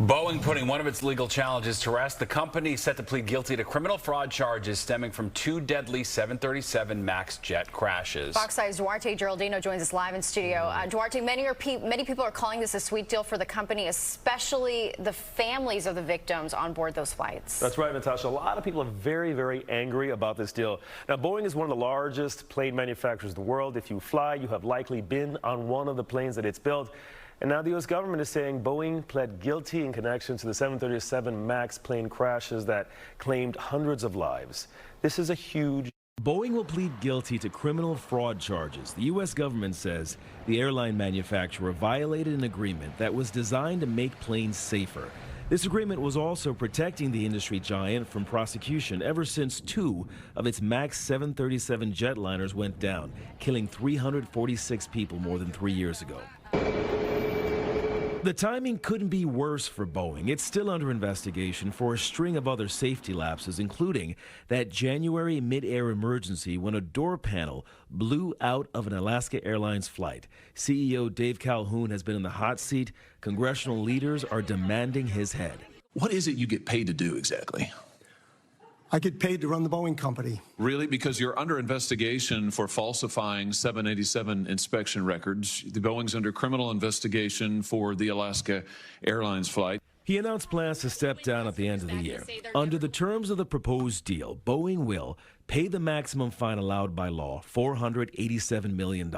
Boeing putting one of its legal challenges to rest. The company set to plead guilty to criminal fraud charges stemming from two deadly 737 MAX jet crashes. Fox 5's Duarte Geraldino joins us live in studio. Duarte, many people are calling this a sweet deal for the company, especially the families of the victims on board those flights. That's right, Natasha. A lot of people are very, very angry about this deal. Now, Boeing is one of the largest plane manufacturers in the world. If you fly, you have likely been on one of the planes that it's built. And now the U.S. government is saying Boeing pled guilty in connection to the 737 MAX plane crashes that claimed hundreds of lives. This is a huge... Boeing will plead guilty to criminal fraud charges. The U.S. government says the airline manufacturer violated an agreement that was designed to make planes safer. This agreement was also protecting the industry giant from prosecution ever since two of its MAX 737 jetliners went down, killing 346 people more than 3 years ago. The timing couldn't be worse for Boeing. It's still under investigation for a string of other safety lapses, including that January mid-air emergency when a door panel blew out of an Alaska Airlines flight. CEO Dave Calhoun has been in the hot seat. Congressional leaders are demanding his head. What is it you get paid to do exactly? I get paid to run the Boeing company. Really? Because you're under investigation for falsifying 787 inspection records. The Boeing's under criminal investigation for the Alaska Airlines flight. He announced plans to step down at the end of the year. Under the terms of the proposed deal, Boeing will pay the maximum fine allowed by law, $487 million,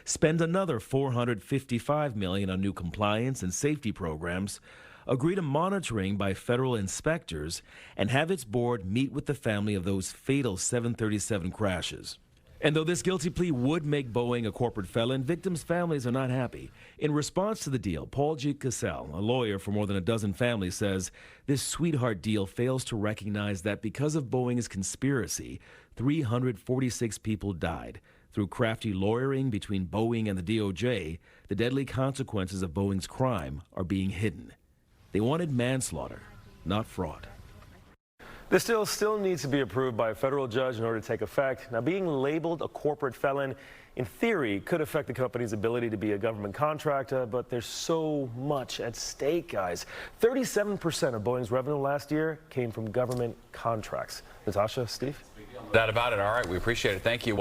spend another $455 million on new compliance and safety programs, agree to monitoring by federal inspectors, and have its board meet with the family of those fatal 737 crashes. And though this guilty plea would make Boeing a corporate felon, victims' families are not happy. In response to the deal, Paul G. Cassell, a lawyer for more than a dozen families, says this sweetheart deal fails to recognize that because of Boeing's conspiracy, 346 people died. Through crafty lawyering between Boeing and the DOJ, the deadly consequences of Boeing's crime are being hidden. They wanted manslaughter, not fraud. This deal still needs to be approved by a federal judge in order to take effect. Now, being labeled a corporate felon, in theory, could affect the company's ability to be a government contractor, but there's so much at stake, guys. 37% of Boeing's revenue last year came from government contracts. Natasha, Steve? That about it. All right, we appreciate it. Thank you.